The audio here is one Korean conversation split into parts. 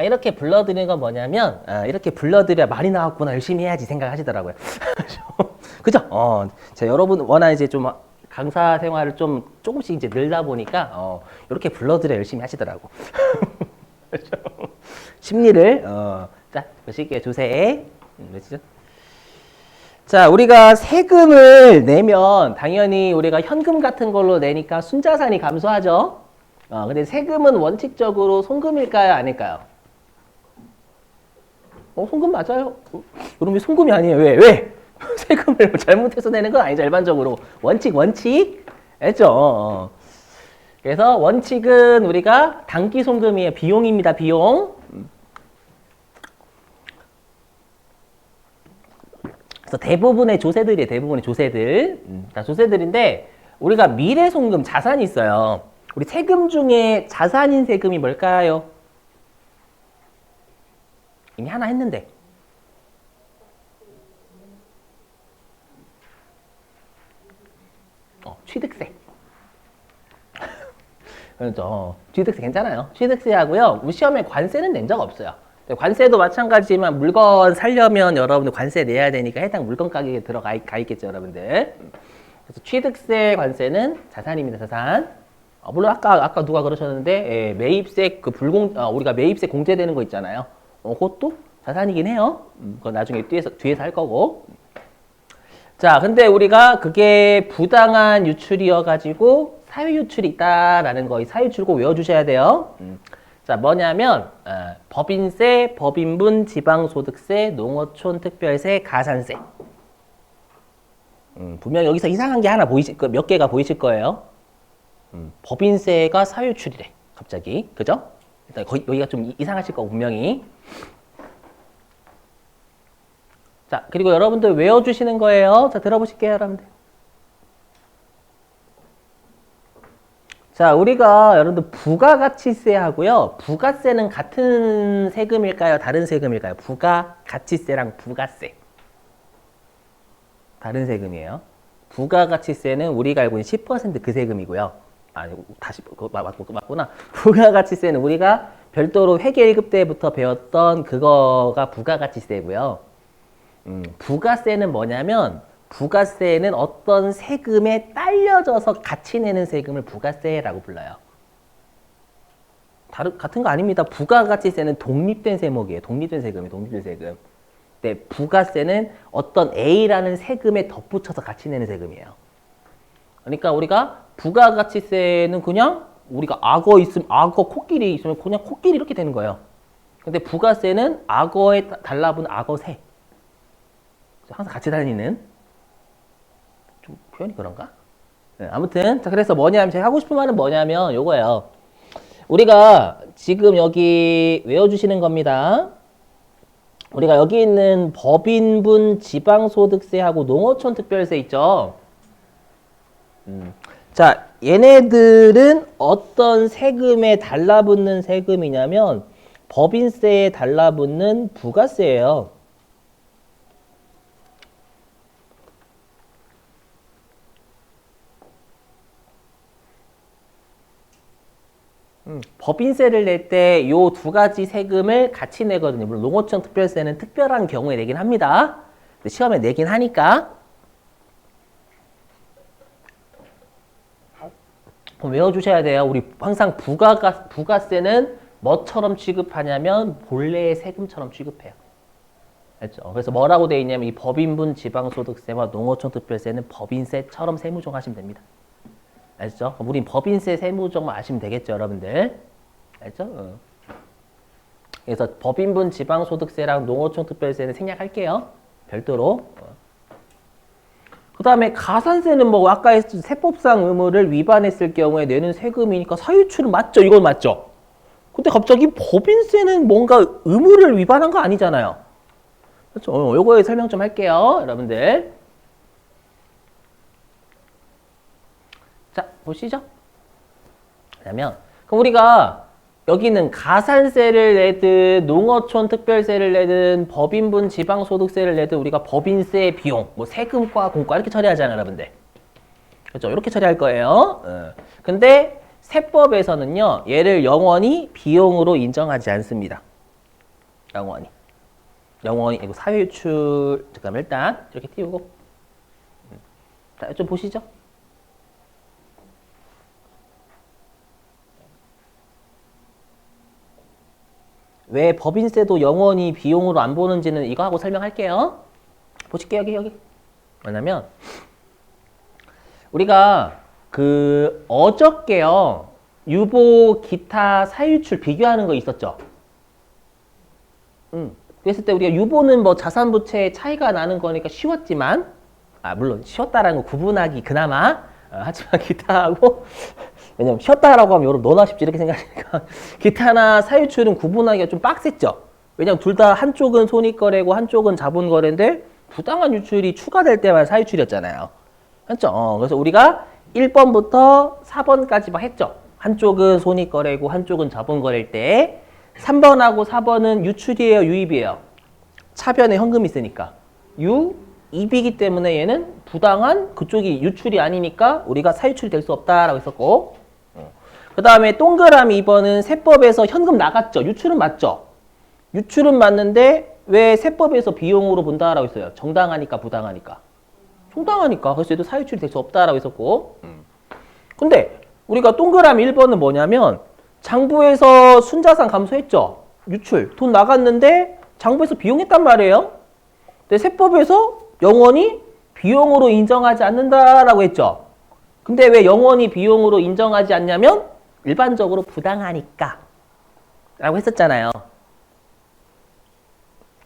이렇게 불러드리는 건 뭐냐면 이렇게 불러드려야 말이 나왔구나 열심히 해야지 생각하시더라고요. 그죠? 자, 여러분 워낙 이제 좀 강사 생활을 좀 조금씩 이제 늘다 보니까 이렇게 불러드려 열심히 하시더라고. 그죠? 심리를 자 보실게요. 조세 몇이죠? 자, 우리가 세금을 내면 당연히 우리가 현금 같은 걸로 내니까 순자산이 감소하죠. 근데 세금은 원칙적으로 송금일까요? 아닐까요? 송금 맞아요. 그럼 왜 송금이 아니에요? 왜? 세금을 잘못해서 내는 건 아니죠. 일반적으로. 원칙. 알죠? 그래서 원칙은 우리가 단기 송금이에요. 비용입니다. 비용. 그래서 대부분의 조세들이에요. 대부분의 조세들. 다 조세들인데 우리가 미래 송금 자산이 있어요. 우리 세금 중에 자산인 세금이 뭘까요? 이미 하나 했는데. 취득세. 그렇죠. 취득세 괜찮아요. 취득세하고요. 우리 시험에 관세는 낸 적 없어요. 관세도 마찬가지지만 물건 살려면 여러분들 관세 내야 되니까 해당 물건 가격에 들어가 있겠죠, 여러분들. 그래서 취득세 관세는 자산입니다, 자산. 물론 아까 누가 그러셨는데 매입세 우리가 매입세 공제되는 거 있잖아요. 그것도 자산이긴 해요. 그건 나중에 뒤에서 할 거고. 자, 근데 우리가 그게 부당한 유출이어가지고 사유유출이 있다라는 거, 이 사유유출 꼭 외워주셔야 돼요. 자, 뭐냐면 법인세, 법인분, 지방소득세, 농어촌 특별세, 가산세. 분명 여기서 이상한 게 하나 몇 개가 보이실 거예요. 법인세가 사유유출이래, 갑자기, 그죠? 일단 여기가 좀 이상하실 거고 분명히. 자, 그리고 여러분들 외워주시는 거예요. 자, 들어보실게요, 여러분들. 자, 우리가 여러분들 부가가치세하고요. 부가세는 같은 세금일까요? 다른 세금일까요? 부가가치세랑 부가세. 다른 세금이에요. 부가가치세는 우리가 알고 있는 10% 그 세금이고요. 아니, 다시, 맞구나. 부가가치세는 우리가 별도로 회계 1급 때부터 배웠던 그거가 부가가치세고요. 부가세는 뭐냐면 부가세는 어떤 세금에 딸려져서 같이 내는 세금을 부가세라고 불러요. 같은 거 아닙니다. 부가가치세는 독립된 세목이에요. 독립된 세금이에요. 독립된 세금. 네, 부가세는 어떤 A라는 세금에 덧붙여서 같이 내는 세금이에요. 그러니까 우리가 부가가치세는 그냥 우리가 악어 코끼리 있으면 그냥 코끼리 이렇게 되는 거예요. 근데 부가세는 악어에 달라붙은 악어새. 항상 같이 다니는 좀 표현이 그런가? 네, 아무튼 자 그래서 뭐냐면 제가 하고 싶은 말은 뭐냐면 요거예요. 우리가 지금 여기 외워주시는 겁니다. 우리가 여기 있는 법인분 지방소득세하고 농어촌 특별세 있죠. 자 얘네들은 어떤 세금에 달라붙는 세금이냐면 법인세에 달라붙는 부가세예요. 법인세를 낼 때 요 두 가지 세금을 같이 내거든요. 물론 농어촌 특별세는 특별한 경우에 내긴 합니다. 근데 시험에 내긴 하니까. 그럼 외워주셔야 돼요. 우리 항상 부가세는 뭐처럼 취급하냐면 본래의 세금처럼 취급해요. 알죠? 그래서 뭐라고 돼 있냐면 이 법인분 지방소득세와 농어촌 특별세는 법인세처럼 세무정하시면 됩니다. 알죠? 우린 법인세 세무정만 아시면 되겠죠, 여러분들. 알죠? 그래서 법인분 지방소득세랑 농어촌 특별세는 생략할게요. 별도로. 그 다음에 가산세는 뭐 아까 했던 세법상 의무를 위반했을 경우에 내는 세금이니까 사유출은 맞죠? 이건 맞죠? 근데 갑자기 법인세는 뭔가 의무를 위반한 거 아니잖아요. 그렇죠? 요거에 설명 좀 할게요, 여러분들. 자, 보시죠. 그러면 그럼 우리가 여기는 가산세를 내든 농어촌 특별세를 내든 법인분 지방소득세를 내든 우리가 법인세 비용, 뭐 세금과 공과 이렇게 처리하잖아요, 여러분들. 그렇죠? 이렇게 처리할 거예요. 근데 세법에서는요, 얘를 영원히 비용으로 인정하지 않습니다. 영원히 이거 사회유출 잠깐만 일단 이렇게 띄우고 자, 좀 보시죠. 왜 법인세도 영원히 비용으로 안 보는지는 이거 하고 설명할게요. 보실게요. 여기. 뭐냐면 우리가 그 어저께요. 유보 기타 사유출 비교하는 거 있었죠. 그랬을 때 우리가 유보는 뭐 자산부채의 차이가 나는 거니까 쉬웠지만 물론 쉬웠다라는 거 구분하기 그나마 하지만 기타하고 왜냐면 쉬었다라고 하면 여러분 너나 쉽지 이렇게 생각하니까 기타나 사유출은 구분하기가 좀 빡셌죠. 왜냐면 둘 다 한쪽은 손익거래고 한쪽은 자본거래인데 부당한 유출이 추가될 때만 사유출이었잖아요. 맞죠? 그래서 우리가 1번부터 4번까지 막 했죠. 한쪽은 손익거래고 한쪽은 자본거래일 때 3번하고 4번은 유출이에요, 유입이에요? 차변에 현금이 있으니까 유입이기 때문에 얘는 부당한 그쪽이 유출이 아니니까 우리가 사유출이 될 수 없다라고 했었고 그 다음에 동그라미 2번은 세법에서 현금 나갔죠. 유출은 맞죠. 유출은 맞는데 왜 세법에서 비용으로 본다라고 했어요. 정당하니까 부당하니까. 정당하니까. 그래서 얘도 사유출이 될 수 없다라고 했었고 근데 우리가 동그라미 1번은 뭐냐면 장부에서 순자산 감소했죠. 유출. 돈 나갔는데 장부에서 비용했단 말이에요. 근데 세법에서 영원히 비용으로 인정하지 않는다라고 했죠. 근데 왜 영원히 비용으로 인정하지 않냐면 일반적으로 부당하니까 라고 했었잖아요.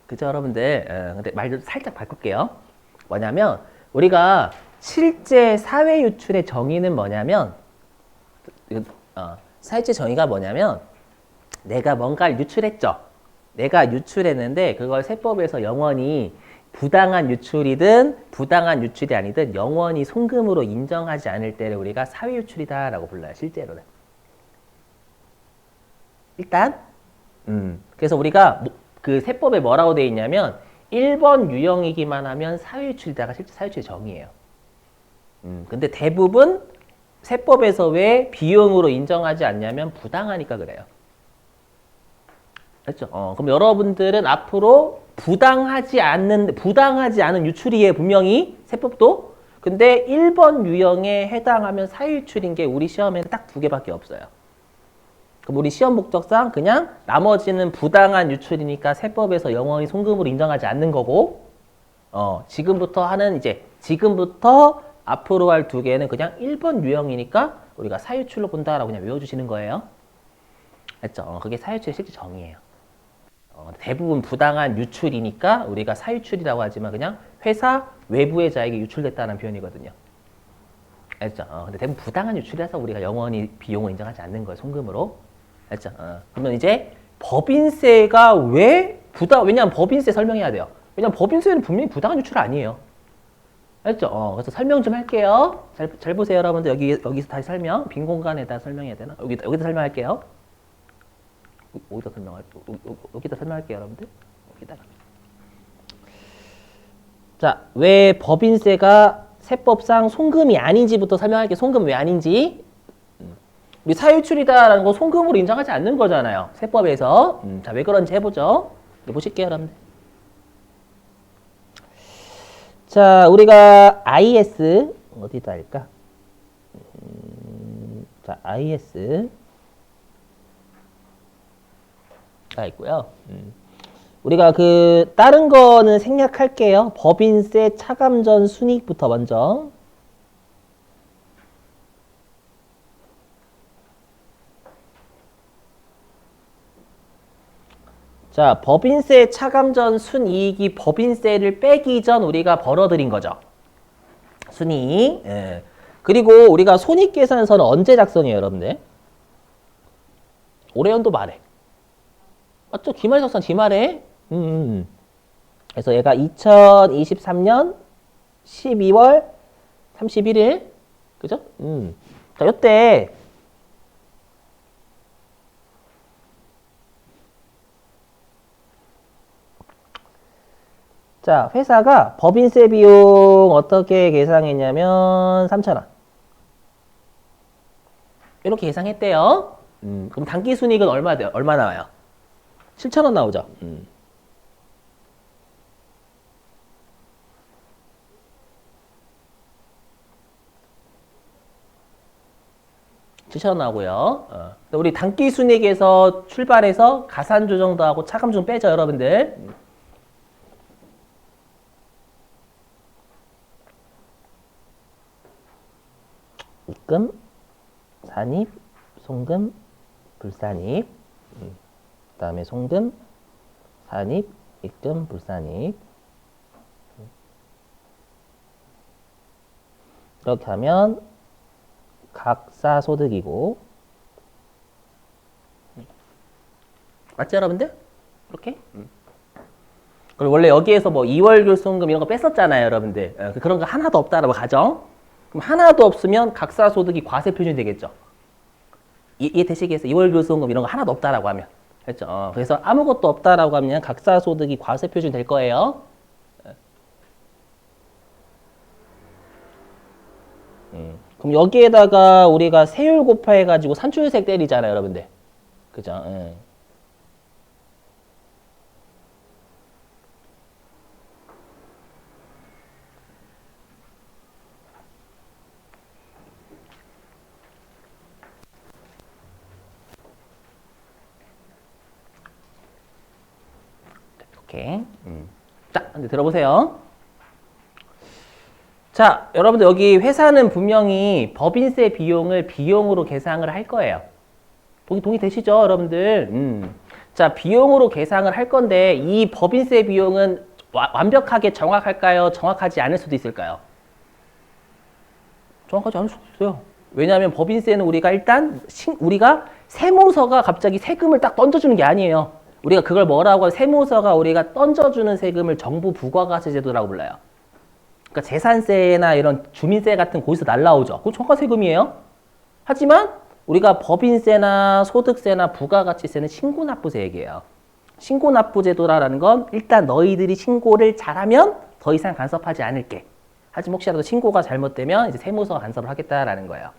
그죠 여러분들? 근데 말 좀 살짝 바꿀게요. 뭐냐면 우리가 실제 사회 유출의 정의는 뭐냐면 사유출 정의가 뭐냐면 내가 뭔가를 유출했죠. 내가 유출했는데 그걸 세법에서 영원히 부당한 유출이든 부당한 유출이 아니든 영원히 송금으로 인정하지 않을 때를 우리가 사회 유출이다라고 불러요. 실제로는. 일단 그래서 우리가 그 세법에 뭐라고 되어 있냐면 1번 유형이기만 하면 사회 유출이다가 실제 사회 유출의 정의예요. 근데 대부분 세법에서 왜 비용으로 인정하지 않냐면 부당하니까 그래요. 그렇죠? 그럼 여러분들은 앞으로 부당하지 않은 유출이에요. 분명히 세법도. 근데 1번 유형에 해당하면 사유출인 게 우리 시험에는 딱 2개밖에 없어요. 그럼 우리 시험 목적상 그냥 나머지는 부당한 유출이니까 세법에서 영원히 송금으로 인정하지 않는 거고 지금부터 앞으로 할 2개는 그냥 1번 유형이니까 우리가 사유출로 본다라고 그냥 외워주시는 거예요. 알죠? 그게 사유출의 실제 정의예요. 대부분 부당한 유출이니까 우리가 사유출이라고 하지만 그냥 회사 외부의 자에게 유출됐다는 표현이거든요. 알죠? 근데 대부분 부당한 유출이라서 우리가 영원히 비용을 인정하지 않는 거예요. 송금으로. 알죠? 그러면 이제 법인세가 왜냐면 법인세 설명해야 돼요. 왜냐면 법인세는 분명히 부당한 유출 아니에요. 알죠? 그래서 설명 좀 할게요. 잘 보세요, 여러분들. 여기서 다시 설명. 빈 공간에다 설명해야 되나? 여기다 설명할게요. 여기다 설명할게요, 여러분들. 여기다가. 자, 왜 법인세가 세법상 송금이 아닌지부터 설명할게요. 송금 왜 아닌지. 우리 사유출이다라는 거 송금으로 인정하지 않는 거잖아요. 세법에서. 자, 왜 그런지 해보죠. 보실게요, 여러분들. 자, 우리가 IS 어디다 할까? 자, IS 가 있고요. 우리가 다른 거는 생략할게요. 법인세 차감전 순이익부터 먼저. 자, 법인세 차감전 순이익이 법인세를 빼기 전 우리가 벌어들인 거죠. 순이익. 예. 그리고 우리가 손익계산서는 언제 작성해요, 여러분들? 올해 연도 말에. 맞죠? 기말 작성 기말에. 그래서 얘가 2023년 12월 31일. 그죠? 자, 요때 자, 회사가 법인세 비용 어떻게 계상했냐면 3,000원. 이렇게 계상했대요. 그럼 단기순이익은 얼마 나와요? 7,000원 나오죠. 치셔나오고요. 우리 단기순이익에서 출발해서 가산 조정도 하고 차감 조정 빼죠, 여러분들. 입금, 산입, 송금, 불산입. 그 다음에 송금, 산입, 입금, 불산입. 이렇게 하면 각사소득이고, 맞죠, 여러분들? 이렇게? 그리고 원래 여기에서 뭐 2월 교수원금 이런 거 뺐었잖아요, 여러분들. 그런 거 하나도 없다라고 가정. 그럼 하나도 없으면 각사소득이 과세 표준이 되겠죠. 이해되시겠어요? 2월 교수원금 이런 거 하나도 없다라고 하면. 그렇죠? 그래서 아무것도 없다라고 하면 각사소득이 과세 표준이 될 거예요. 그럼 여기에다가 우리가 세율 곱해가지고 산출세 때리잖아요, 여러분들. 그죠? 이렇게. 자, 이제 들어보세요. 자, 여러분들 여기 회사는 분명히 법인세 비용을 비용으로 계상을 할 거예요. 동의되시죠, 여러분들? 자, 비용으로 계상을 할 건데 이 법인세 비용은 완벽하게 정확할까요? 정확하지 않을 수도 있을까요? 정확하지 않을 수도 있어요. 왜냐하면 법인세는 우리가 일단 우리가 세무서가 갑자기 세금을 딱 던져주는 게 아니에요. 우리가 그걸 뭐라고 세무서가 우리가 던져주는 세금을 정부 부가가세 제도라고 불러요. 그러니까 재산세나 이런 주민세 같은 거기서 날라오죠. 그거 정가 세금이에요. 하지만 우리가 법인세나 소득세나 부가가치세는 신고납부세 얘기예요. 신고납부제도라는 건 일단 너희들이 신고를 잘하면 더 이상 간섭하지 않을게. 하지만 혹시라도 신고가 잘못되면 이제 세무서가 간섭을 하겠다라는 거예요.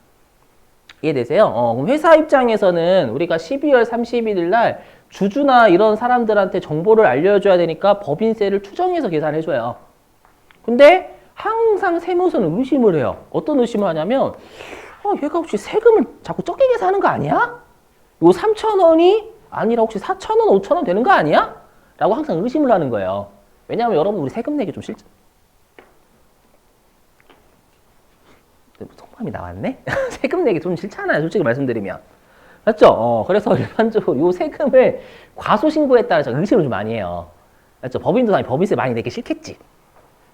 이해되세요? 그럼 회사 입장에서는 우리가 12월 31일 날 주주나 이런 사람들한테 정보를 알려줘야 되니까 법인세를 추정해서 계산해줘요. 근데 항상 세무서는 의심을 해요. 어떤 의심을 하냐면 얘가 혹시 세금을 자꾸 적게 계산하는 거 아니야? 요 3,000원이 아니라 혹시 4,000원, 5,000원 되는 거 아니야? 라고 항상 의심을 하는 거예요. 왜냐하면 여러분 우리 세금 내기 좀 속감이 나왔네? 세금 내기 좀 싫잖아요, 솔직히 말씀드리면. 맞죠? 그래서 일반적으로 요 세금을 과소신고했다는 의심을 좀 많이 해요. 맞죠? 법인도 당연히 법인세 많이 내기 싫겠지.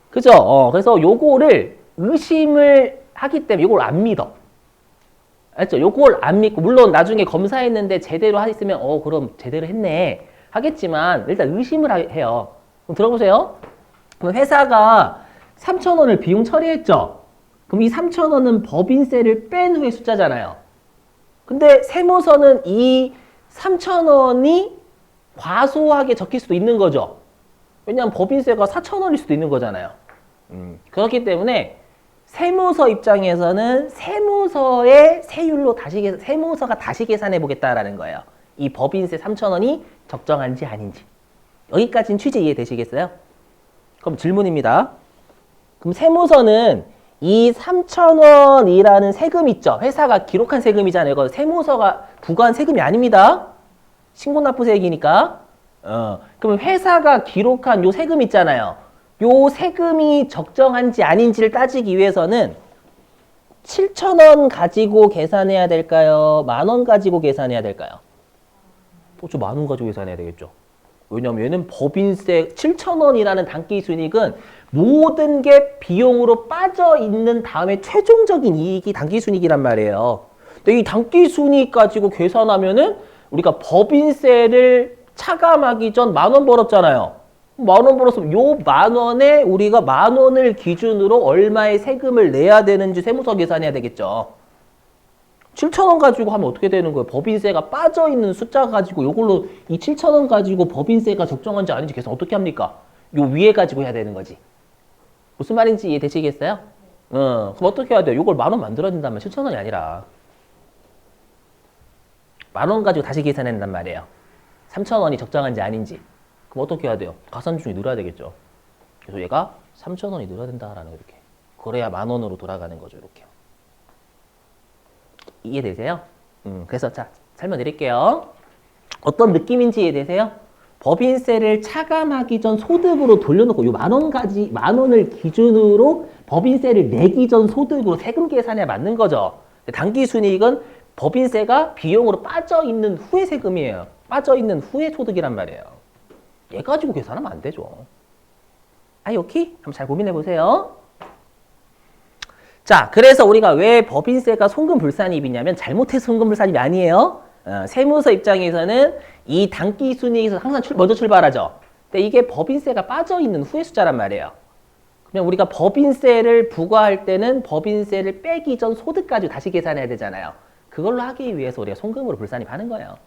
그죠? 그래서 요거를 의심을 하기 때문에 요걸 안 믿어. 알죠? 요걸 안 믿고, 물론 나중에 검사했는데 제대로 했으면, 그럼 제대로 했네. 하겠지만, 일단 의심을 해요. 그럼 들어보세요. 그럼 회사가 3,000원을 비용 처리했죠? 그럼 이 3,000원은 법인세를 뺀 후의 숫자잖아요. 근데 세무서는 이 3,000원이 과소하게 적힐 수도 있는 거죠. 왜냐하면 법인세가 4,000원일 수도 있는 거잖아요. 그렇기 때문에 세무서 입장에서는 세무서의 세율로 세무서가 다시 계산해 보겠다라는 거예요. 이 법인세 3,000원이 적정한지 아닌지. 여기까지는 취지 이해되시겠어요? 그럼 질문입니다. 그럼 세무서는 이 3,000원이라는 세금 있죠? 회사가 기록한 세금이잖아요. 이거 세무서가 부과한 세금이 아닙니다. 신고납부세액이니까. 그럼 회사가 기록한 요 세금 있잖아요. 요 세금이 적정한지 아닌지를 따지기 위해서는 7,000원 가지고 계산해야 될까요? 10,000원 가지고 계산해야 될까요? 저 10,000원 가지고 계산해야 되겠죠. 왜냐면 얘는 법인세 7,000원이라는 단기순이익은 모든 게 비용으로 빠져 있는 다음에 최종적인 이익이 단기순이익이란 말이에요. 근데 이 단기순이익 가지고 계산하면은 우리가 법인세를 차감하기 전 10,000원 벌었잖아요. 10,000원 벌었으면 요 10,000원에 우리가 10,000원을 기준으로 얼마의 세금을 내야 되는지 세무서 계산해야 되겠죠. 7,000원 가지고 하면 어떻게 되는 거예요? 법인세가 빠져있는 숫자 가지고 요걸로 이 7,000원 가지고 법인세가 적정한지 아닌지 계산 어떻게 합니까? 요 위에 가지고 해야 되는 거지. 무슨 말인지 이해되시겠어요? 그럼 어떻게 해야 돼요? 요걸 10,000원 만들어야 된다면 7,000원이 아니라 10,000원 가지고 다시 계산해야 된단 말이에요. 3,000원이 적정한지 아닌지. 그럼 어떻게 해야 돼요? 가산비중이 늘어야 되겠죠. 그래서 얘가 3,000원이 늘어야 된다라는 거 이렇게. 그래야 10,000원으로 돌아가는 거죠, 이렇게. 이해되세요? 그래서 자, 설명드릴게요. 어떤 느낌인지 이해되세요? 법인세를 차감하기 전 소득으로 돌려놓고 요 만 원을 기준으로 법인세를 내기 전 소득으로 세금 계산에 맞는 거죠. 당기순이익은 법인세가 비용으로 빠져있는 후의 세금이에요. 빠져있는 후의 소득이란 말이에요. 얘 가지고 계산하면 안 되죠. 오케이? 한번 잘 고민해 보세요. 자, 그래서 우리가 왜 법인세가 송금불산입이냐면 잘못해서 송금불산입이 아니에요. 세무서 입장에서는 이 당기순이익에서 항상 먼저 출발하죠. 근데 이게 법인세가 빠져있는 후의 숫자란 말이에요. 그냥 우리가 법인세를 부과할 때는 법인세를 빼기 전 소득까지 다시 계산해야 되잖아요. 그걸로 하기 위해서 우리가 송금으로 불산입하는 거예요.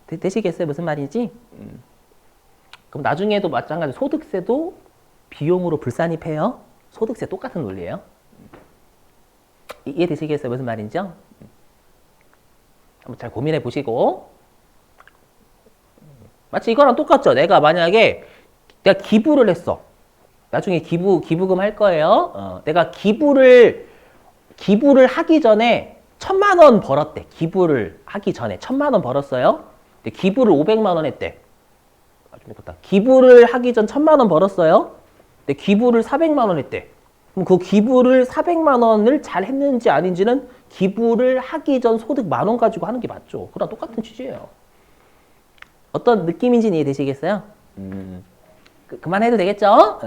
되시겠어요? 무슨 말인지? 그럼 나중에도 마찬가지로 소득세도 비용으로 불산입해요. 소득세 똑같은 논리예요. 이해되시겠어요? 무슨 말인지요? 한번 잘 고민해 보시고. 마치 이거랑 똑같죠? 내가 만약에 내가 기부를 했어. 나중에 기부금 할 거예요. 내가 기부를 하기 전에 1,000만 원 벌었대. 기부를 하기 전에 1,000만 원 벌었어요. 근데 기부를 500만 원 했대. 기부를 하기 전 1,000만 원 벌었어요. 근데 기부를 400만 원 했대. 그럼 그 기부를 400만 원을 잘 했는지 아닌지는 기부를 하기 전 소득 10,000원 가지고 하는 게 맞죠. 그랑 똑같은 취지예요. 어떤 느낌인지 이해되시겠어요? 그만해도 되겠죠?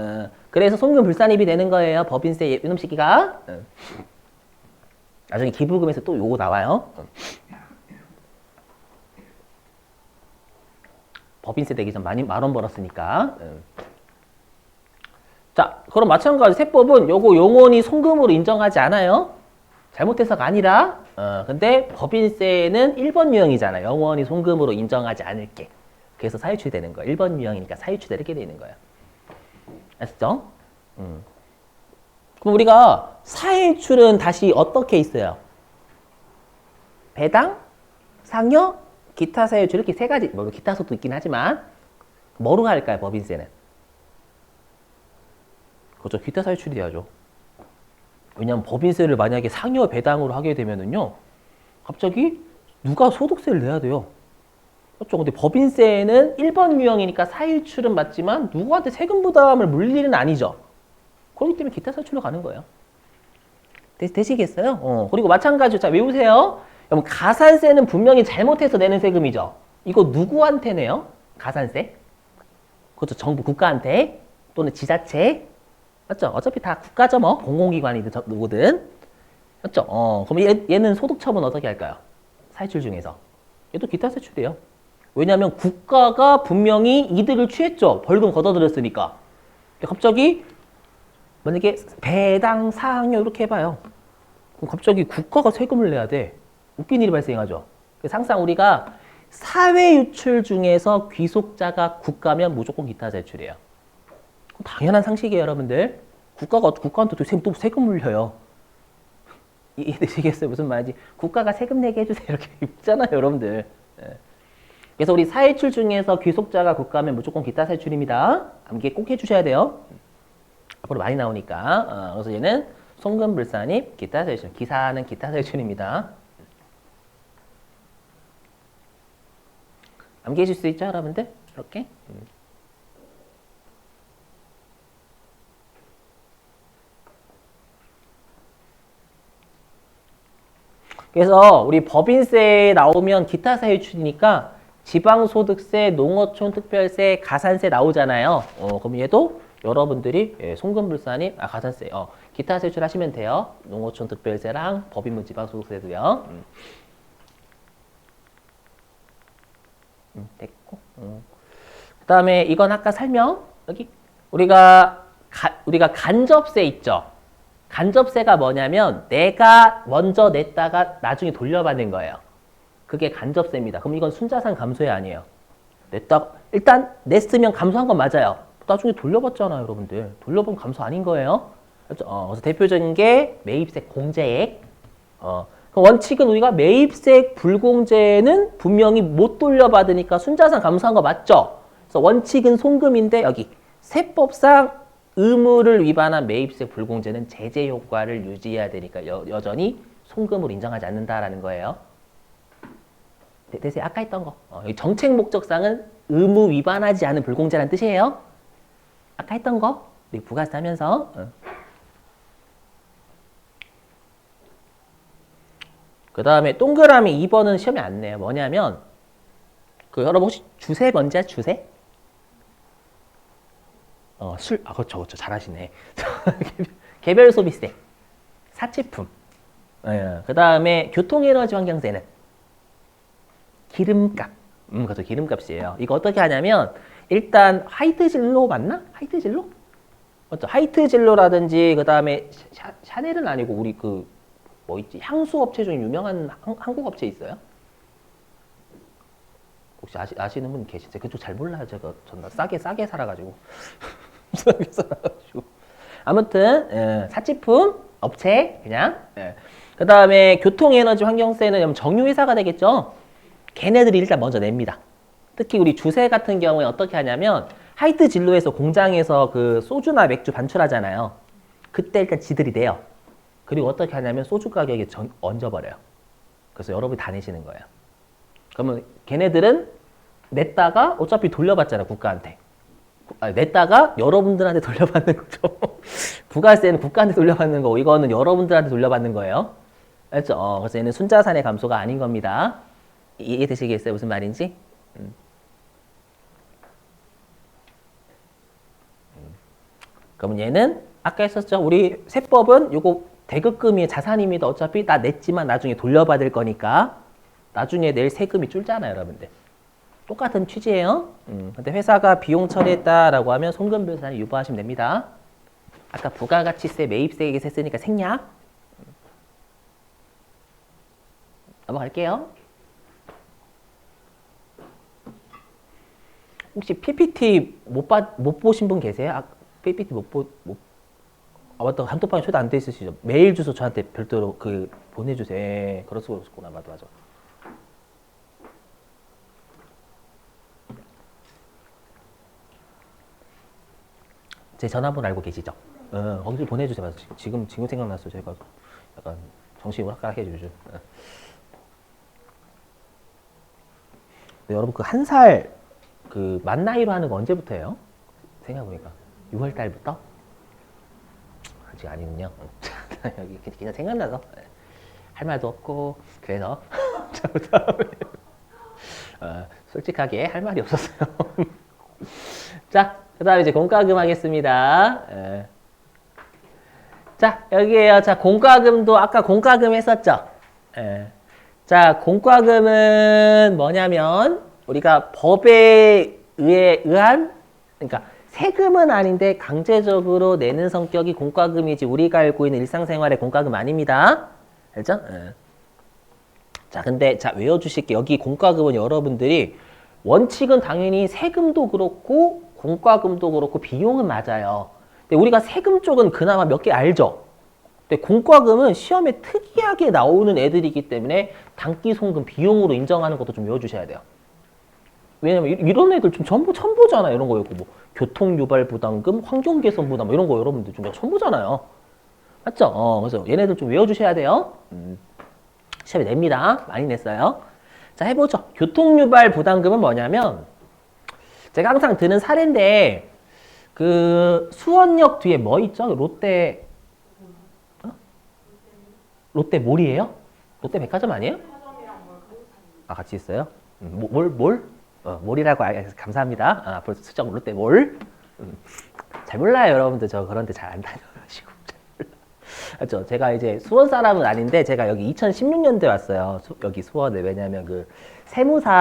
그래서 송금불산입이 되는 거예요. 법인세 이놈 시기가. 나중에 기부금에서 또 요거 나와요. 법인세 되기 전 10,000원 벌었으니까. 자, 그럼 마찬가지 세법은 요거 용언이 송금으로 인정하지 않아요. 잘못해서가 아니라. 근데 법인세는 1번 유형이잖아요. 영원히 송금으로 인정하지 않을게. 그래서 사유출이 되는 거예요. 1번 유형이니까 사유출이 이렇게 되는 거예요. 아시죠? 그럼 우리가 사유출은 다시 어떻게 있어요? 배당, 상여, 기타 사유출 이렇게 세 가지, 뭐 기타 소도 있긴 하지만 뭐로 할까요? 법인세는? 그렇죠. 기타 사유출이 돼야죠. 왜냐하면 법인세를 만약에 상여 배당으로 하게 되면은요, 갑자기 누가 소득세를 내야 돼요. 그렇죠. 근데 법인세는 1번 유형이니까 사유출은 맞지만 누구한테 세금 부담을 물릴 일은 아니죠. 그렇기 때문에 기타 사유출로 가는 거예요. 되시겠어요? 그리고 마찬가지로 자 외우세요. 여러분 가산세는 분명히 잘못해서 내는 세금이죠. 이거 누구한테 내요? 가산세? 그렇죠. 정부 국가한테 또는 지자체. 맞죠? 어차피 다 국가죠 뭐. 공공기관이든 누구든. 맞죠? 그럼 얘는 소득처분 어떻게 할까요? 사유출 중에서. 얘도 기타 세출이에요. 왜냐하면 국가가 분명히 이득을 취했죠. 벌금 걷어들였으니까. 근데 갑자기 만약에 배당, 상여 이렇게 해봐요. 그럼 갑자기 국가가 세금을 내야 돼. 웃긴 일이 발생하죠. 그래서 항상 우리가 사회유출 중에서 귀속자가 국가면 무조건 기타 세출이에요. 당연한 상식이에요, 여러분들. 국가한테 또 세금 물려요. 이해되시겠어요? 무슨 말인지. 국가가 세금 내게 해주세요. 이렇게 있잖아요, 여러분들. 그래서 우리 사회출 중에서 귀속자가 국가면 무조건 기타 세출입니다. 암기 꼭 해주셔야 돼요. 앞으로 많이 나오니까. 그래서 얘는 송금불산입, 기타 세출. 기사는 기타 세출입니다. 암기해 줄 수 있죠, 여러분들? 이렇게. 그래서 우리 법인세 나오면 기타 사유출이니까 지방소득세, 농어촌 특별세, 가산세 나오잖아요. 그럼 얘도 여러분들이 송금불산입, 가산세, 기타 세출 하시면 돼요. 농어촌 특별세랑 법인분 지방소득세도요. 됐고. 그 다음에 이건 아까 설명. 여기 우리가 간접세 있죠. 간접세가 뭐냐면 내가 먼저 냈다가 나중에 돌려받는 거예요. 그게 간접세입니다. 그럼 이건 순자산 감소이 아니에요. 일단 냈으면 감소한 건 맞아요. 나중에 돌려받잖아요, 여러분들. 돌려보면 감소 아닌 거예요. 그래서 대표적인 게 매입세 공제액. 원칙은 우리가 매입세 불공제는 분명히 못 돌려받으니까 순자산 감소한 거 맞죠? 그래서 원칙은 송금인데 여기 세법상 의무를 위반한 매입세 불공제는 제재 효과를 유지해야 되니까 여전히 송금으로 인정하지 않는다라는 거예요. 대세 아까 했던 거. 정책 목적상은 의무 위반하지 않은 불공제라는 뜻이에요. 아까 했던 거. 우리 부가세 하면서. 그 다음에 동그라미 2번은 시험에 안 내요. 뭐냐면 여러분 혹시 주세 뭔지 아세요? 주세? 그렇죠. 잘하시네. 개별 소비세, 사치품. 그 다음에 교통에너지 환경세는 기름값. 그것도 기름값이에요. 이거 어떻게 하냐면 일단 화이트 진로 맞나? 화이트 진로? 맞죠? 화이트 진로라든지 그 다음에 샤넬은 아니고 우리 뭐 있지? 향수 업체 중에 유명한 한국 업체 있어요? 혹시 아시는 분 계시죠? 그쪽 잘 몰라요. 제가 전날 싸게 살아가지고. 싸게 살아가지고. 아무튼 사치품 업체 그냥. 그 다음에 교통에너지 환경세는 정유회사가 되겠죠. 걔네들이 일단 먼저 냅니다. 특히 우리 주세 같은 경우에 어떻게 하냐면 하이트 진로에서 공장에서 그 소주나 맥주 반출하잖아요. 그때 일단 지들이 내요. 그리고 어떻게 하냐면 소주 가격에 얹어버려요. 그래서 여러분이 다 내시는 거예요. 그러면 걔네들은 냈다가 어차피 돌려받잖아 국가한테. 냈다가 여러분들한테 돌려받는 거죠. 부가세는 국가한테 돌려받는 거고 이거는 여러분들한테 돌려받는 거예요. 알죠? 그래서 얘는 순자산의 감소가 아닌 겁니다. 이해되시겠어요? 무슨 말인지? 그러면 얘는 아까 했었죠. 우리 세법은 요거 대급금이 자산입니다. 어차피 나 냈지만 나중에 돌려받을 거니까 나중에 낼 세금이 줄잖아요, 여러분들. 똑같은 취지예요. 근데 회사가 비용 처리했다라고 하면 송금별산을 유보하시면 됩니다. 아까 부가가치세, 매입세 얘기 했으니까 생략. 넘어갈게요. 혹시 PPT 못 보신 분 계세요? PPT 맞다. 단톡방에 초대 안 돼 있으시죠? 메일 주소 저한테 별도로 보내주세요. 그렇구나. 맞아. 제 전화번호 알고 계시죠? 거기 보내주세요. 지금 생각났어요. 제가 약간 정신이 오락가락해져 요즘. 여러분 한 살 만 나이로 하는 거 언제부터예요? 생각해보니까 6월 달부터? 아직 아니군요. 여기 그냥 생각나서 할 말도 없고 그래서 솔직하게 할 말이 없었어요. 자, 그 다음에 이제 공과금 하겠습니다. 자, 여기에요. 자, 공과금도 아까 공과금 했었죠? 자, 공과금은 뭐냐면 우리가 법에 의한 그러니까 세금은 아닌데 강제적으로 내는 성격이 공과금이지 우리가 알고 있는 일상생활의 공과금 아닙니다. 알죠? 자, 근데 외워주실게요. 여기 공과금은 여러분들이 원칙은 당연히 세금도 그렇고 공과금도 그렇고 비용은 맞아요. 근데 우리가 세금 쪽은 그나마 몇 개 알죠? 근데 공과금은 시험에 특이하게 나오는 애들이기 때문에 단기 송금 비용으로 인정하는 것도 좀 외워주셔야 돼요. 왜냐면 이런 애들 좀 처음 보잖아요. 이런 거 뭐 교통유발부담금, 환경개선부담 이런 거 여러분들 좀 처음 보잖아요. 맞죠? 그래서 얘네들 좀 외워주셔야 돼요. 시험에 냅니다. 많이 냈어요. 자, 해보죠. 교통유발부담금은 뭐냐면 제가 항상 드는 사례인데 수원역 뒤에 뭐 있죠? 롯데몰이에요? 롯데백화점 아니에요? 같이 있어요? 몰이라고 알려서 감사합니다. 앞으로 수정 롯데몰. 잘 몰라요, 여러분들. 저 그런 데 잘 안 다녀가지고. 맞죠? 제가 이제 수원 사람은 아닌데 제가 여기 2016년도에 왔어요. 여기 수원에. 왜냐면 세무사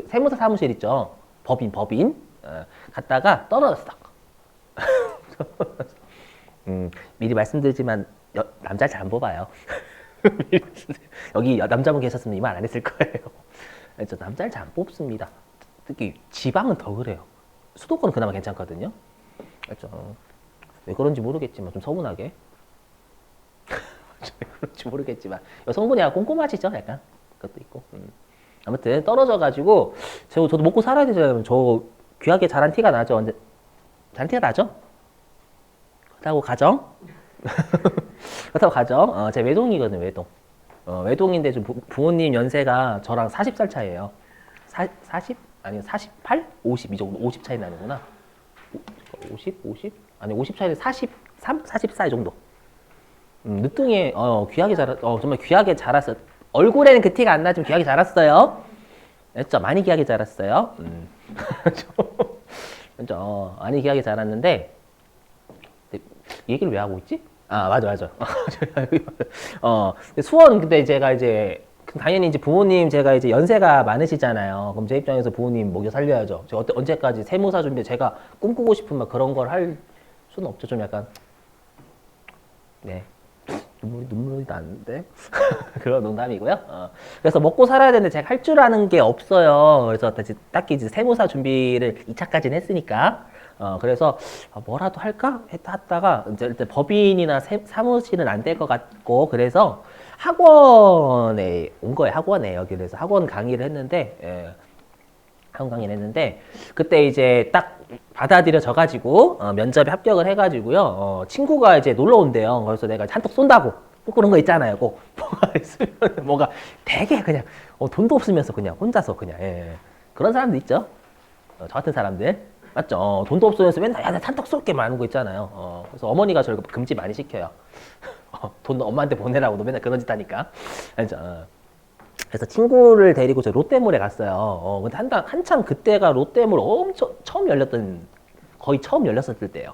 세무사 사무실 있죠? 법인. 갔다가 떨어졌어. 미리 말씀드리지만 남자 잘 안 뽑아요. 여기 남자분 계셨으면 이 말 안 했을 거예요. 남자를 잘 안 뽑습니다. 특히 지방은 더 그래요. 수도권은 그나마 괜찮거든요. 그렇죠. 왜 그런지 모르겠지만 좀 서운하게. 왜 그런지 모르겠지만 여성분이 꼼꼼하시죠? 약간 그것도 있고. 아무튼 떨어져가지고 저도 먹고 살아야 되잖아요. 저 귀하게 자란 티가 나죠. 자란 티가 나죠? 그렇다고 가정? 그렇다고 가정? 제 외동이거든요, 외동. 외동인데 좀 부모님 연세가 저랑 40살 차이예요. 40? 아니요, 48? 50, 이 정도, 50 차이 나는구나. 50? 50? 아니, 50 차이는 43? 44 이 정도. 늦둥이, 귀하게 정말 귀하게 자랐어요. 얼굴에는 그 티가 안 나지만 귀하게 자랐어요. 했죠? 많이 귀하게 자랐어요. 그죠? 많이 귀하게 자랐는데, 얘기를 왜 하고 있지? 아, 맞아. 수원, 근데 제가 이제, 당연히 이제 부모님 제가 이제 연세가 많으시잖아요. 그럼 제 입장에서 부모님 먹여 살려야죠. 제가 언제까지 세무사 준비 제가 꿈꾸고 싶은 막 그런 걸 할 수는 없죠. 좀 약간, 네. 눈물이 나는데? 그런 농담이고요. 그래서 먹고 살아야 되는데 제가 할 줄 아는 게 없어요. 그래서 딱히 이제 세무사 준비를 2차까지는 했으니까. 그래서 뭐라도 할까? 했다가 이제 일단 법인이나 사무실은 안 될 것 같고 그래서 학원에 온 거예요. 학원에 여기 그래서 학원 강의를 했는데 학원 강의를 했는데 그때 이제 딱 받아들여져 가지고 면접에 합격을 해가지고요. 친구가 이제 놀러 온대요. 그래서 내가 한턱 쏜다고 꼭 그런 거 있잖아요. 꼭 뭐가 있으면 뭐가 되게 그냥 돈도 없으면서 그냥 혼자서 그냥 그런 사람도 있죠. 저 같은 사람들 맞죠? 돈도 없으면서 맨날 야, 나 한턱 쏠게 많은 거 있잖아요. 그래서 어머니가 저를 금지 많이 시켜요. 돈 엄마한테 보내라고 너 맨날 그런 짓 하니까. 알죠? 그래서 친구를 데리고 저 롯데몰에 갔어요. 근데 한참 그때가 롯데몰 엄청 거의 처음 열렸을 때예요.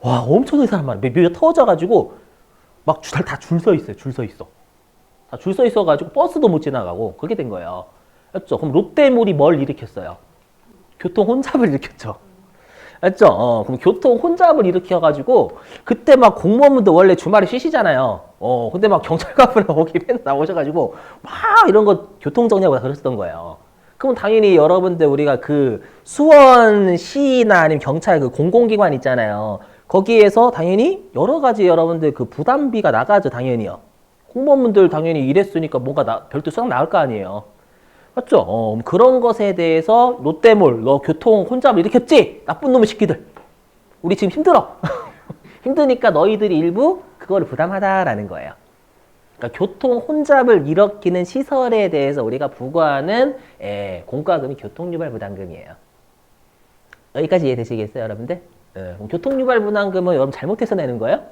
와, 엄청나게 사람 많아. 몇 터져가지고 막 다 줄 서 있어요. 줄 서 있어. 다 줄 서 있어가지고 버스도 못 지나가고 그렇게 된 거예요. 맞죠? 그럼 롯데몰이 뭘 일으켰어요? 교통 혼잡을 일으켰죠. 맞죠? 그럼 교통 혼잡을 일으켜가지고 그때 막 공무원분들 원래 주말에 쉬시잖아요. 근데 막 경찰관분이 거기 맨날 나오셔가지고 막 이런 거 교통 정리하고 그랬었던 거예요. 그럼 당연히 여러분들 우리가 그 수원시나 아니면 경찰 그 공공기관 있잖아요. 거기에서 당연히 여러 가지 여러분들 그 부담비가 나가죠, 당연히요. 공무원분들 당연히 일했으니까 뭔가 별도 수당 나올 거 아니에요. 맞죠? 그런 것에 대해서 롯데몰, 너 교통 혼잡을 일으켰지? 나쁜 놈의 새끼들. 우리 지금 힘들어. 힘드니까 너희들이 일부 그거를 부담하다라는 거예요. 그러니까 교통 혼잡을 일으키는 시설에 대해서 우리가 부과하는 공과금이 교통유발부담금이에요. 여기까지 이해되시겠어요, 여러분들? 그럼 교통유발부담금은 여러분 잘못해서 내는 거예요?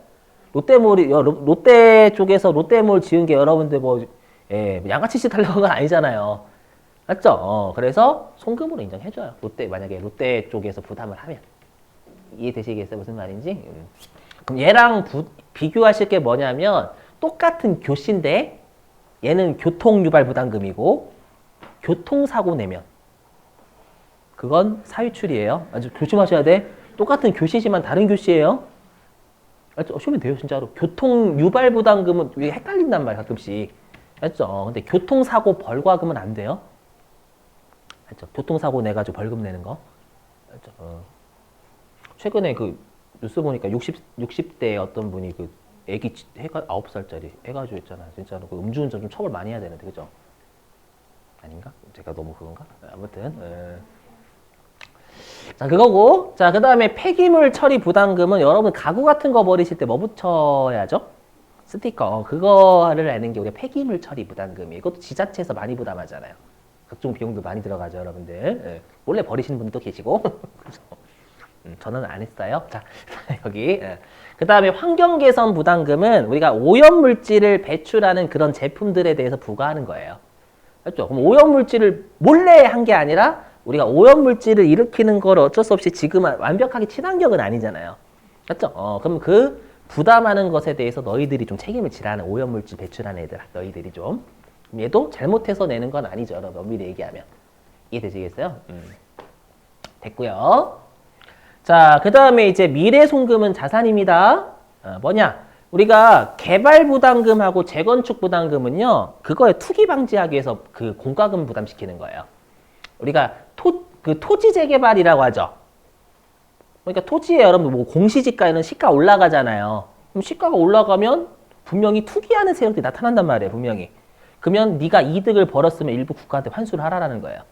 롯데 쪽에서 롯데몰 지은 게 여러분들 뭐 양아치 짓 하려고 건 아니잖아요. 맞죠? 그래서 송금으로 인정해줘요. 만약에 롯데 쪽에서 부담을 하면. 이해되시겠어요? 무슨 말인지? 그럼 얘랑 비교하실 게 뭐냐면 똑같은 교시인데 얘는 교통유발부담금이고 교통사고 내면 그건 사유출이에요. 아주 조심하셔야 돼. 똑같은 교시지만 다른 교시예요. 쉬면 돼요, 진짜로. 교통유발부담금은 왜 헷갈린단 말이야, 가끔씩. 맞죠? 근데 교통사고 벌과금은 안 돼요. 맞죠? 교통사고 내가지고 벌금 내는 거. 맞죠? 최근에 그 뉴스 보니까 60대 어떤 분이 그 애기 9살짜리 해가지고 있잖아요. 진짜로 그 음주운전 좀 처벌 많이 해야 되는데, 그죠? 아닌가? 제가 너무 그건가? 아무튼. 자, 그거고. 자, 그 다음에 폐기물 처리 부담금은 여러분 가구 같은 거 버리실 때 뭐 붙여야죠? 스티커. 그거를 내는 게 우리가 폐기물 처리 부담금이에요. 이것도 지자체에서 많이 부담하잖아요. 각종 비용도 많이 들어가죠, 여러분들. 원래 버리시는 분도 계시고. 저는 안 했어요. 자, 여기. 그 다음에 환경개선 부담금은 우리가 오염물질을 배출하는 그런 제품들에 대해서 부과하는 거예요. 맞죠? 그럼 오염물질을 몰래 한 게 아니라 우리가 오염물질을 일으키는 걸 어쩔 수 없이 지금 완벽하게 친환경은 아니잖아요. 맞죠? 그럼 그 부담하는 것에 대해서 너희들이 좀 책임을 지라는 오염물질 배출하는 애들, 너희들이 좀. 얘도 잘못해서 내는 건 아니죠, 여러분. 미리 얘기하면. 이해되시겠어요? 됐고요. 자, 그 다음에 이제 미래송금은 자산입니다. 뭐냐? 우리가 개발부담금하고 재건축부담금은요, 그거에 투기 방지하기 위해서 그 공과금 부담시키는 거예요. 우리가 토지 재개발이라고 하죠. 그러니까 토지에 여러분 뭐 공시지가에는 시가 올라가잖아요. 그럼 시가가 올라가면 분명히 투기하는 세력들이 나타난단 말이에요, 분명히. 그러면 네가 이득을 벌었으면 일부 국가한테 환수를 하라라는 거예요.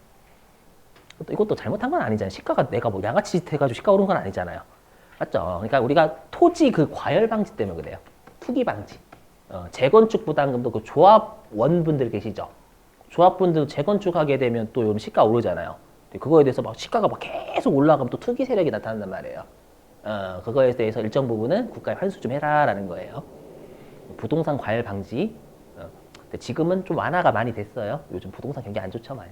이것도 잘못한 건 아니잖아요. 시가가 내가 뭐 양아치 짓 해가지고 시가 오른 건 아니잖아요. 맞죠? 그러니까 우리가 토지 그 과열 방지 때문에 그래요. 투기 방지. 재건축 부담금도 그 조합원분들 계시죠? 조합분들 재건축하게 되면 또 요즘 시가 오르잖아요. 그거에 대해서 막 시가가 막 계속 올라가면 또 투기 세력이 나타난단 말이에요. 그거에 대해서 일정 부분은 국가에 환수 좀 해라라는 거예요. 부동산 과열 방지. 근데 지금은 좀 완화가 많이 됐어요. 요즘 부동산 경기 안 좋죠, 많이.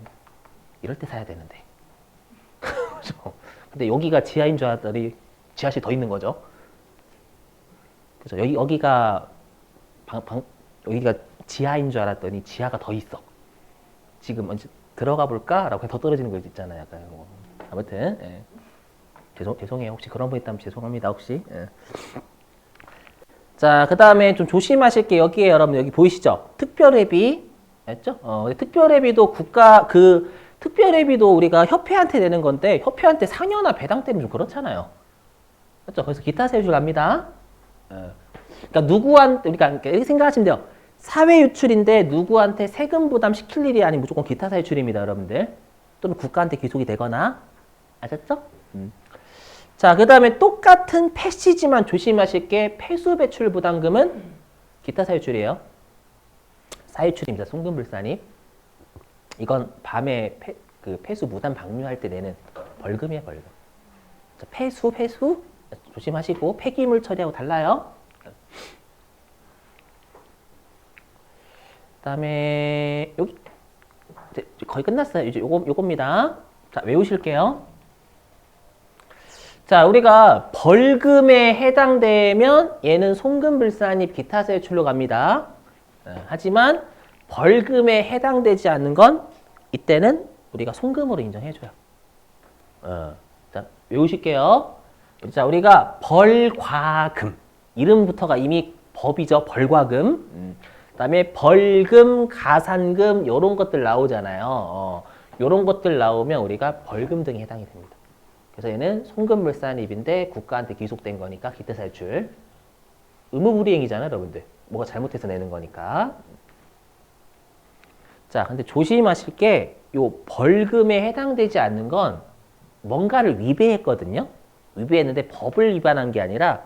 이럴 때 사야 되는데. 그죠? 근데 여기가 지하인 줄 알았더니 지하실 더 있는 거죠. 그죠? 여기가 여기가 지하인 줄 알았더니 지하가 더 있어. 지금 언제 들어가 볼까라고 더 떨어지는 거 있잖아요. 약간 이거. 아무튼 예. 죄송해요. 혹시 그런 분 있다면 죄송합니다. 혹시. 예. 자, 그 다음에 좀 조심하실 게 여기에 여러분 여기 보이시죠? 특별회비 맞죠? 특별회비도 특별회비도 우리가 협회한테 내는 건데 협회한테 상여나 배당 때문에 좀 그렇잖아요. 맞죠? 그래서 기타 세율 갑니다. 그러니까 누구한테 우리가 이렇게 생각하시면 돼요. 사회 유출인데 누구한테 세금 부담 시킬 일이 아닌 무조건 기타 사유출입니다, 여러분들. 또는 국가한테 귀속이 되거나 아셨죠? 자, 그 다음에 똑같은 패시지만 조심하실 게 폐수 배출 부담금은 기타 사유출이에요. 사유출입니다. 송금불산입. 이건 밤에 폐수 무단 방류할 때 내는 벌금이에요, 벌금. 자, 폐수 조심하시고 폐기물 처리하고 달라요. 그다음에 여기 거의 끝났어요. 이제 요겁니다. 자, 외우실게요. 자, 우리가 벌금에 해당되면 얘는 송금불산입 기타세율로 갑니다. 하지만 벌금에 해당되지 않는 건 이때는 우리가 송금으로 인정해줘요. 자, 외우실게요. 자, 우리가 벌과금 이름부터가 이미 법이죠. 벌과금. 그다음에 벌금, 가산금 이런 것들 나오잖아요. 이런 것들 나오면 우리가 벌금 등에 해당이 됩니다. 그래서 얘는 송금불산입인데 국가한테 귀속된 거니까 기타사유출. 의무불이행이잖아요, 여러분들. 뭐가 잘못해서 내는 거니까. 자, 근데 조심하실 게 요 벌금에 해당되지 않는 건 뭔가를 위배했거든요. 위배했는데 법을 위반한 게 아니라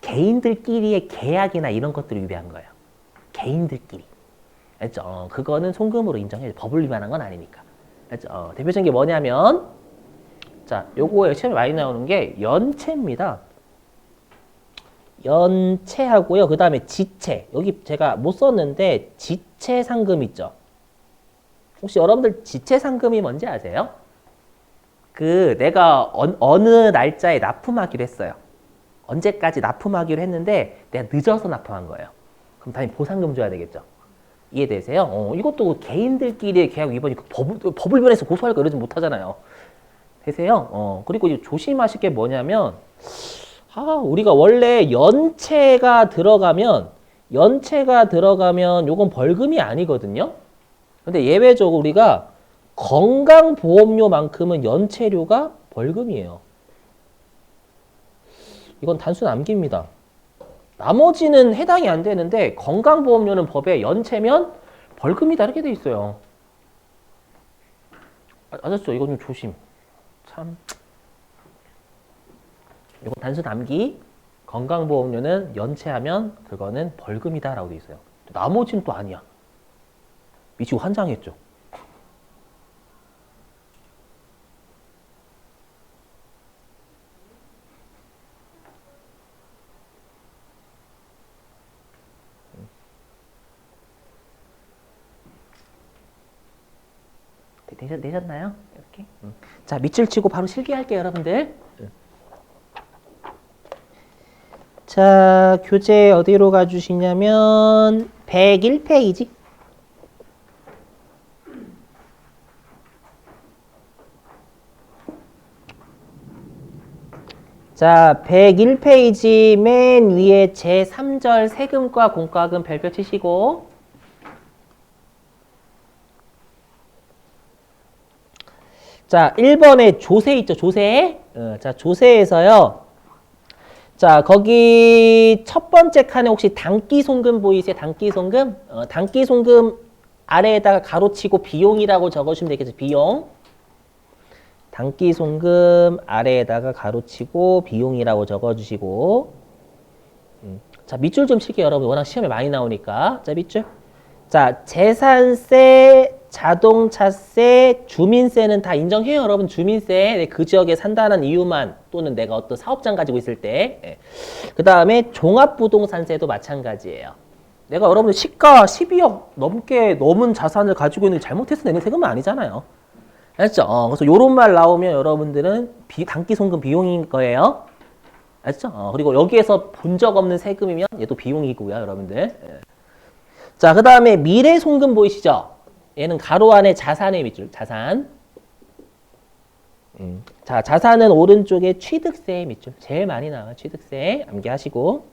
개인들끼리의 계약이나 이런 것들을 위배한 거예요. 개인들끼리. 알죠? 그거는 송금으로 인정해요. 법을 위반한 건 아니니까. 알죠? 대표적인 게 뭐냐면 자, 요거에 시험에 많이 나오는 게 연체입니다. 연체하고요. 그 다음에 지체. 여기 제가 못 썼는데 지체 상금 있죠? 혹시 여러분들 지체 상금이 뭔지 아세요? 내가 어느 날짜에 납품하기로 했어요. 언제까지 납품하기로 했는데 내가 늦어서 납품한 거예요. 그럼 당연히 보상금 줘야 되겠죠. 이해되세요? 이것도 개인들끼리의 계약 위반이 법을 위반해서 고소할 거 이러지 못하잖아요. 되세요? 그리고 조심하실 게 뭐냐면 우리가 원래 연체가 들어가면 요건 벌금이 아니거든요. 근데 예외적으로 우리가 건강보험료만큼은 연체료가 벌금이에요. 이건 단순 암기입니다. 나머지는 해당이 안 되는데 건강보험료는 법에 연체면 벌금이다 이렇게 돼 있어요. 아셨죠? 이거 좀 조심. 참. 이건 단순 암기. 건강보험료는 연체하면 그거는 벌금이다 라고 돼 있어요. 나머지는 또 아니야. 미치고 환장했죠. 되셨나요? 이렇게. 자, 밑줄 치고 바로 실기할게요, 여러분들. 자, 교재 어디로 가주시냐면 101페이지. 자, 101페이지 맨 위에 제3절 세금과 공과금 별표 치시고 자, 1번에 조세 있죠, 조세. 자, 조세에서요. 자, 거기 첫 번째 칸에 혹시 단기송금 보이세요? 단기송금? 단기송금 아래에다가 가로치고 비용이라고 적으시면 되겠죠, 비용. 단기송금 아래에다가 가로치고 비용이라고 적어주시고 자 밑줄 좀 칠게요. 여러분 워낙 시험에 많이 나오니까. 자 밑줄. 자 재산세, 자동차세, 주민세는 다 인정해요. 여러분 주민세 그 지역에 산다는 이유만 또는 내가 어떤 사업장 가지고 있을 때. 그 다음에 종합부동산세도 마찬가지예요. 내가 여러분들 시가 12억 넘게 넘은 자산을 가지고 있는 게 잘못해서 내는 세금은 아니잖아요. 알죠? 그래서 요런 말 나오면 여러분들은 단기송금 비용인 거예요. 알죠? 그리고 여기에서 본 적 없는 세금이면 얘도 비용이고요, 여러분들. 자, 그 다음에 미래송금 보이시죠? 얘는 가로 안에 자산의 밑줄, 자산. 자, 자산은 오른쪽에 취득세의 밑줄. 제일 많이 나와요, 취득세. 암기하시고.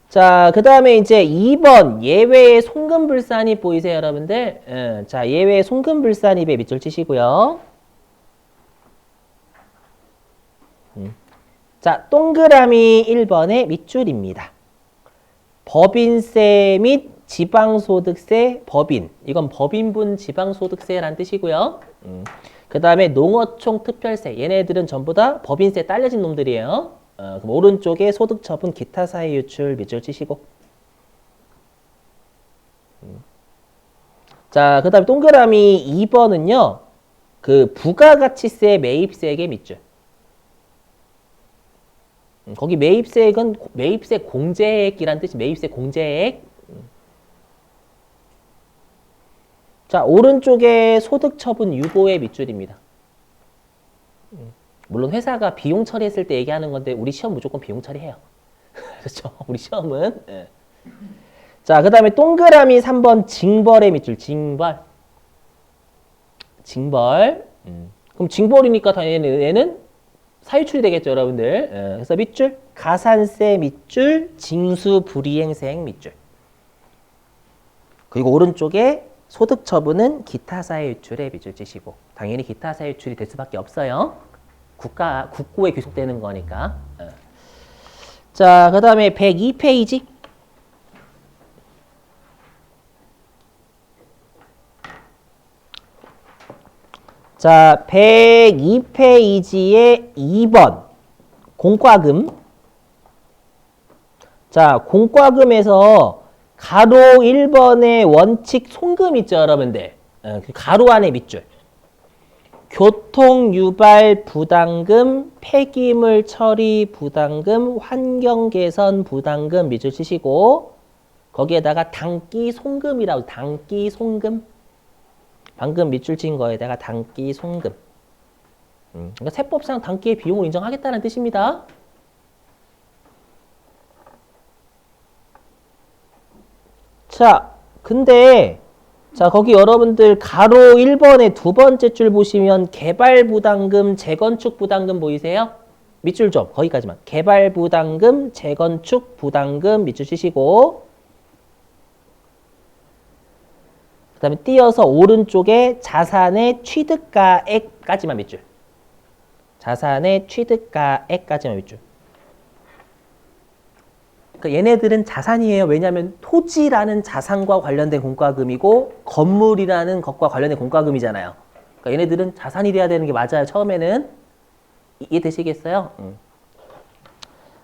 자, 그 다음에 이제 2번 예외의 송금불산입 보이세요, 여러분들? 자, 예외의 송금불산입에 밑줄 치시고요. 자, 동그라미 1번의 밑줄입니다. 법인세 및 지방소득세 법인. 이건 법인분 지방소득세라는 뜻이고요. 그 다음에 농어촌 특별세. 얘네들은 전부 다 법인세 딸려진 놈들이에요. 그럼 오른쪽에 소득처분 기타 사회 유출 밑줄 치시고. 자, 그 다음에 동그라미 2번은요. 그 부가가치세 매입세액의 밑줄. 거기 매입세액은 매입세 공제액이란 뜻이 매입세 공제액. 자, 오른쪽에 소득처분 유보의 밑줄입니다. 물론 회사가 비용 처리했을 때 얘기하는 건데 우리 시험 무조건 비용 처리해요. 그렇죠? 우리 시험은. 예. 자, 그 다음에 동그라미 3번 징벌의 밑줄. 징벌. 징벌. 그럼 징벌이니까 당연히 얘는 사유출이 되겠죠, 여러분들. 예. 그래서 밑줄. 가산세 밑줄. 징수불이행세액 밑줄. 그리고 오른쪽에 소득처분은 기타사유출의 밑줄 치시고. 당연히 기타사유출이 될 수밖에 없어요. 국고에 귀속되는 거니까. 자, 그 다음에 102페이지. 자, 102페이지의 2번. 공과금. 자, 공과금에서 가로 1번의 원칙 송금 있죠, 여러분들. 가로 안에 밑줄. 교통유발 부담금, 폐기물 처리 부담금, 환경개선 부담금 밑줄 치시고 거기에다가 단기송금이라고 단기송금 방금 밑줄 친 거에다가 단기송금 그러니까 세법상 단기의 비용을 인정하겠다는 뜻입니다. 자, 근데 자, 거기 여러분들 가로 1번의 두 번째 줄 보시면 개발부담금, 재건축부담금 보이세요? 밑줄 좀, 거기까지만. 개발부담금, 재건축부담금 밑줄 치시고 그 다음에 띄어서 오른쪽에 자산의 취득가액까지만 밑줄. 자산의 취득가액까지만 밑줄. 그러니까 얘네들은 자산이에요. 왜냐하면 토지라는 자산과 관련된 공과금이고 건물이라는 것과 관련된 공과금이잖아요. 그러니까 얘네들은 자산이 돼야 되는 게 맞아요. 처음에는. 이해되시겠어요?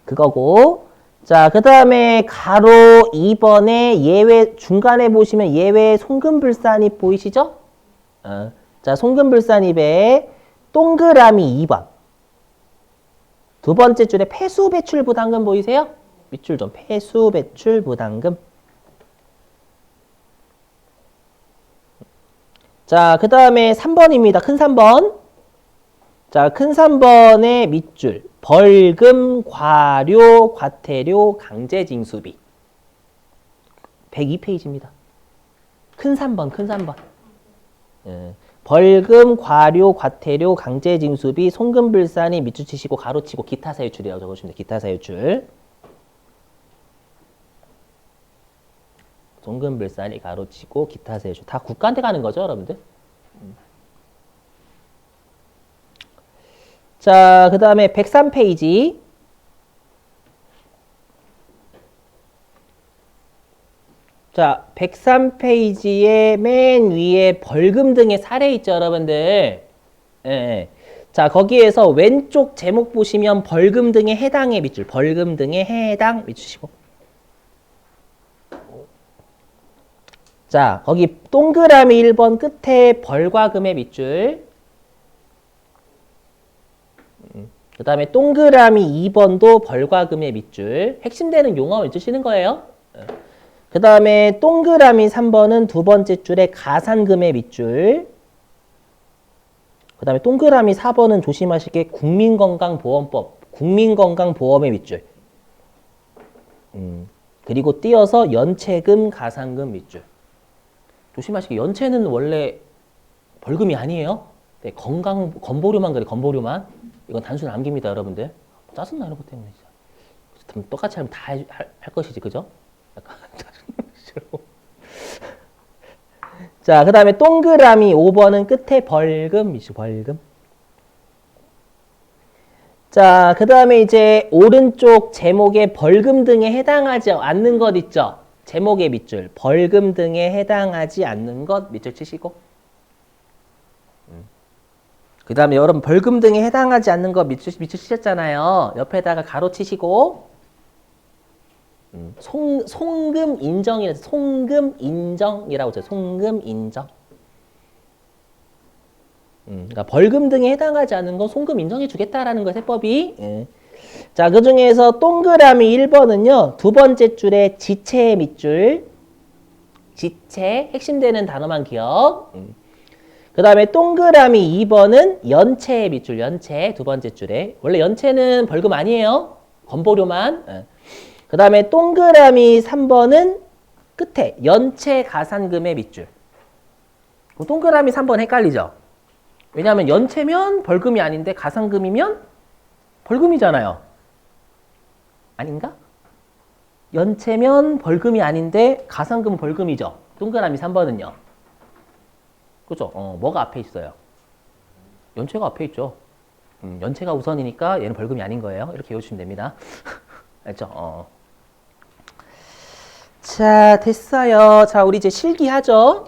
그거고. 자, 그 다음에 가로 2번에 예외, 중간에 보시면 예외 송금불산입 보이시죠? 자, 송금불산입에 동그라미 2번. 두 번째 줄에 폐수배출부담금 보이세요? 밑줄 좀. 폐수배출부담금. 자, 그 다음에 3번입니다. 큰 3번. 자, 큰 3번의 밑줄. 벌금, 과료, 과태료, 강제징수비. 102페이지입니다. 큰 3번, 큰 3번. 벌금, 과료, 과태료, 강제징수비, 송금불산이 밑줄 치시고 가로치고 기타사유출이라고 적어주시면 돼요. 기타사유출. 송금불산이 가로치고 기타사유출. 다 국가한테 가는 거죠, 여러분들? 자, 그 다음에 103페이지. 자, 103페이지의 맨 위에 벌금 등의 사례 있죠, 여러분들. 예. 자, 거기에서 왼쪽 제목 보시면 벌금 등의 해당의 밑줄, 벌금 등의 해당 밑주시고. 자, 거기 동그라미 1번 끝에 벌과 금의 밑줄. 그 다음에 동그라미 2번도 벌과 금의 밑줄. 핵심되는 용어 외치시는 거예요. 그 다음에 동그라미 3번은 두 번째 줄에 가산금의 밑줄. 그 다음에 동그라미 4번은 조심하실 게 국민건강보험법, 국민건강보험의 밑줄. 그리고 띄어서 연체금, 가산금 밑줄. 조심하시게 연체는 원래 벌금이 아니에요. 네, 건보료만 그래, 건보료만. 이건 단순 암기입니다, 여러분들. 짜증나, 이런 것 때문에 진짜. 똑같이 하면 다 할 것이지, 그죠? 약간 자, 그 다음에 동그라미 5번은 끝에 벌금 밑줄, 벌금. 자, 그 다음에 이제 오른쪽 제목에 벌금 등에 해당하지 않는 것 있죠? 제목의 밑줄, 벌금 등에 해당하지 않는 것 밑줄 치시고. 그 다음에 여러분 벌금 등에 해당하지 않는 것 밑줄 치셨잖아요. 옆에다가 가로 치시고. 송금 인정이라서 송금 인정이라고 해요. 송금 인정. 그러니까 벌금 등에 해당하지 않는 건 송금 인정해 주겠다라는 거예요, 세법이. 예. 자, 그 중에서 동그라미 1번은요. 두 번째 줄에 지체의 밑줄. 지체, 핵심되는 단어만 기억. 그 다음에 동그라미 2번은 연체의 밑줄, 연체. 두 번째 줄에. 원래 연체는 벌금 아니에요. 건보료만. 예. 그 다음에 동그라미 3번은 끝에 연체 가산금의 밑줄. 동그라미 3번 헷갈리죠? 왜냐하면 연체면 벌금이 아닌데 가산금이면 벌금이잖아요. 아닌가? 연체면 벌금이 아닌데 가산금은 벌금이죠. 동그라미 3번은요. 그죠? 뭐가 앞에 있어요? 연체가 앞에 있죠. 연체가 우선이니까 얘는 벌금이 아닌 거예요. 이렇게 외우시면 됩니다. 알죠? 자, 됐어요. 자, 우리 이제 실기하죠.